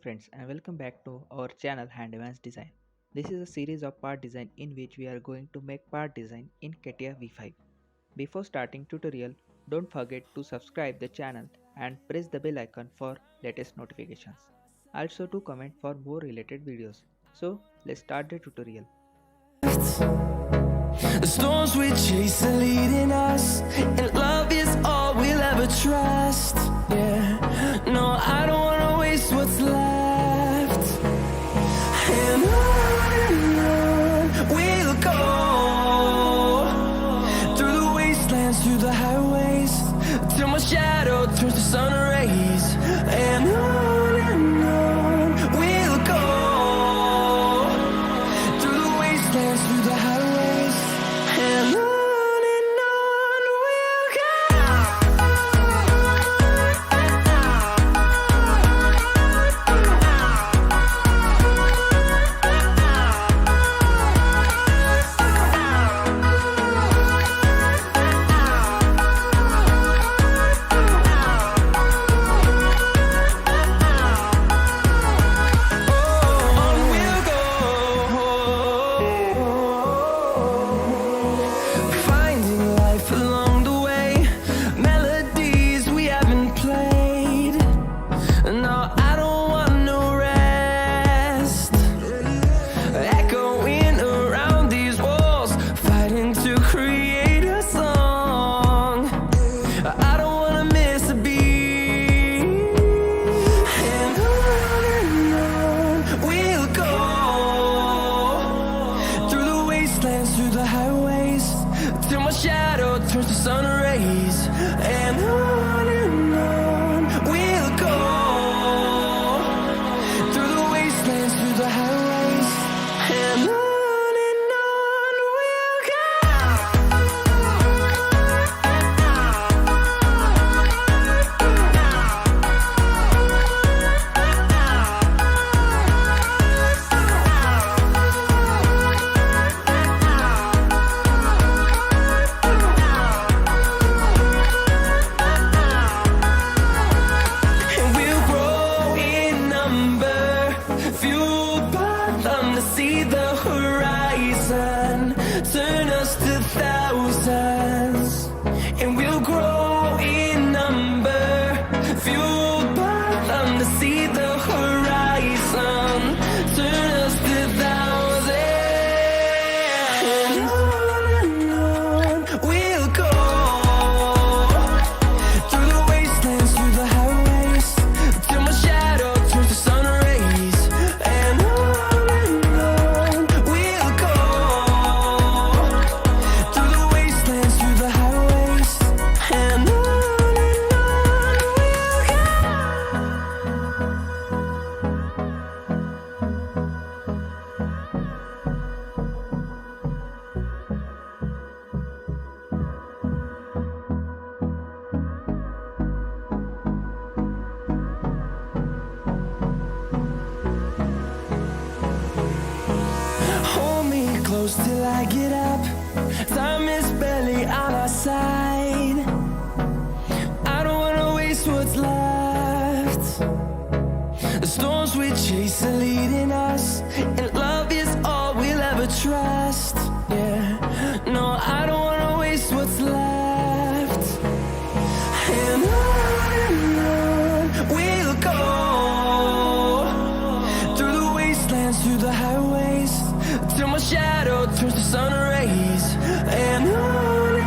friends and welcome back to our channel Handiman's Design. This is a series of part design in which we are going to make part design in Catia V5. Before starting tutorial, don't forget to subscribe the channel and press the bell icon for latest notifications. Also to comment for more related videos. So let's start the tutorial. The storms we chase are leading us, and love is all we'll ever trust. Yeah, no, I don't wanna waste what's left. And on we'll go, through the wastelands, through the highways, till my shadow turns to sun rays. And on we'll go, through the wastelands, through the highways, and on we'll go. Finding life along the way, melodies we haven't played. No, I don't want no rest. Echoing around these walls, fighting to create a song. I don't wanna miss a beat. And on we'll go, through the wastelands, through the highways, till my shadow turns to sun rays. And on we'll go, through the wastelands, through the highways, and on we'll go. And we'll grow in number, fueled by them to see the horizon, turn us to thousands. And we'll grow in number, fueled by them to see the horizon, turn us to thousands. And on we'll go, through the wastelands, through the highways, till my shadow turns to sun rays. And on we'll go, through the wastelands, through the highways, and on we'll go. Hold me close till I get up. Time is barely on our side. I don't wanna waste what's left. The storms we chase are leading us, and love is all we'll ever trust. Yeah, no, I don't wanna waste what's left. And on we'll go, through the wastelands, through the highways, till my shadow turns to sun rays. And on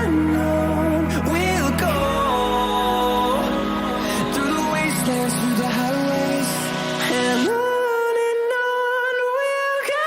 we'll go, through the wastelands, through the highways, and on we'll go.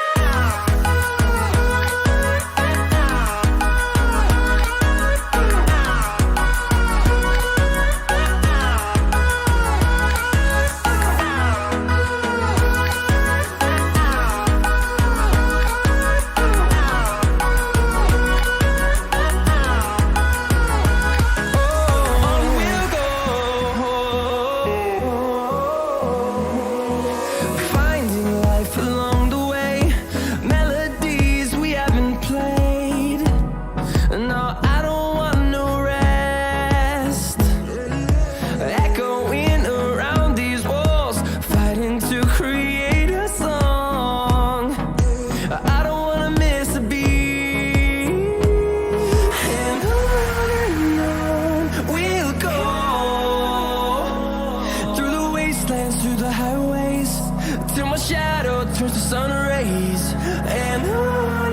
shadow turns to sun rays, and on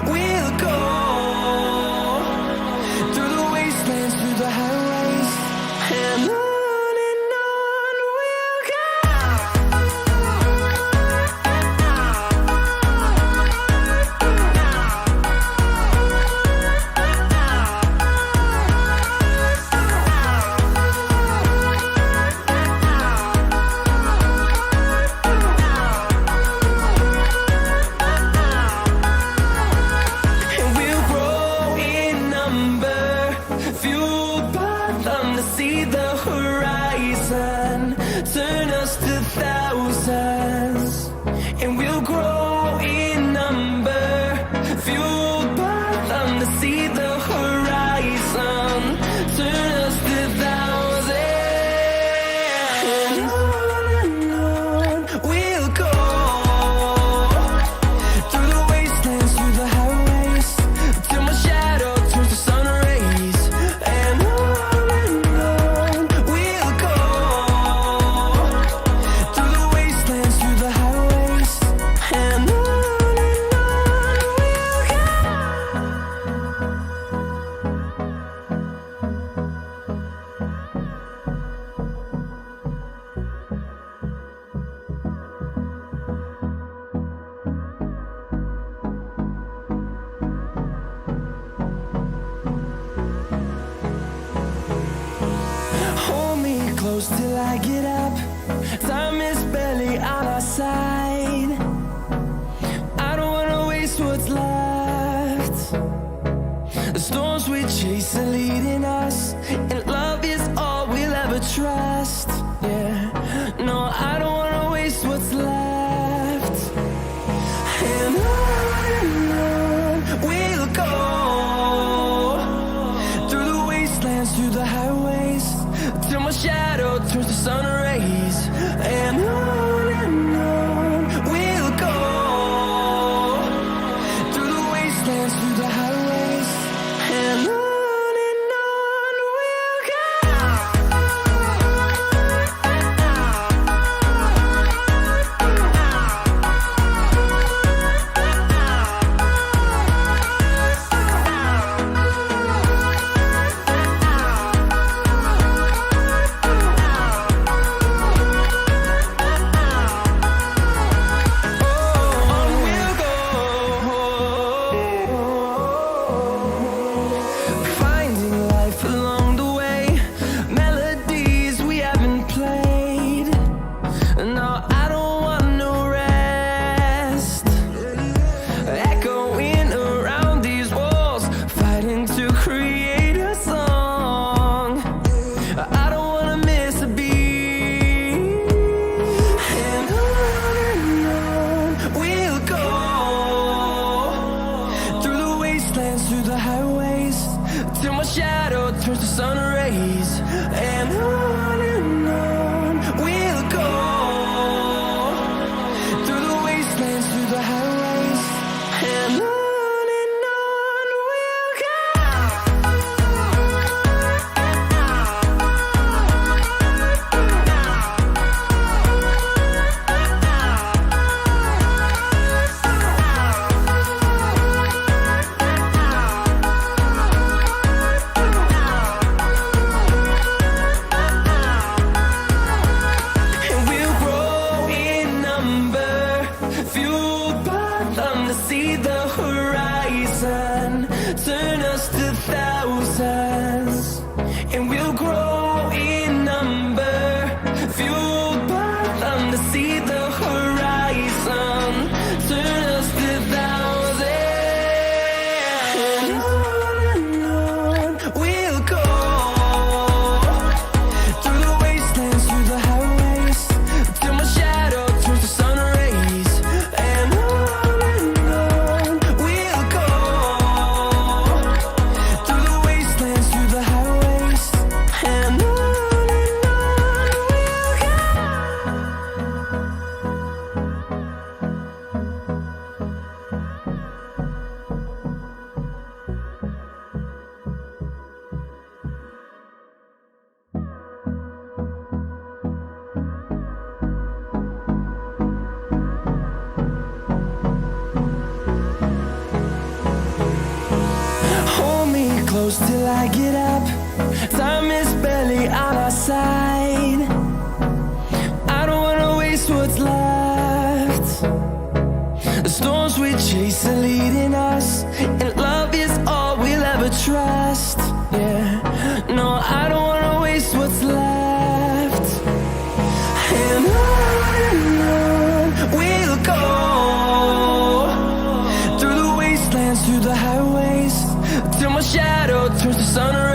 we'll go, through the wastelands, through the highways, and on we'll go. And we'll grow in number, fueled by them to see the horizon, turn us to thousands. And we'll grow in number, fueled by them to see the horizon, turn us to thousands. And on we'll go, through the wastelands, through the highways, till my shadow turns to sun rays, and on we'll go, through the wastelands, through the highways, and on we'll go. Hold me close till I get up. Time is barely on our side. I don't wanna waste what's left. The storms we chase are leading us, and love is all we'll ever trust. Yeah, no, I don't wanna waste what's left. And on we'll go, through the wastelands, through the highways, till my shadow turns to sun rays, and on we'll go, through the wastelands, through the highways, and on we'll go. Finding life along the way, melodies we haven't played. No, I don't want no rest. Echoing around these walls, fighting to create a song. I don't wanna miss a beat. And on we'll go, through the wastelands, through the highways, till my shadow turns to sun rays, and on we'll go, through the wastelands, through the highways, and on we'll go. And we'll grow in number, fueled by them to see the horizon, close till I get up. Time is barely on our side. I don't wanna waste what's left. The storms we chase are leading us, and love is all we'll ever trust. Yeah, no, I don't wanna waste what's left. And on we'll go, through the wastelands, through the highways, till my shadow turns to sun rays.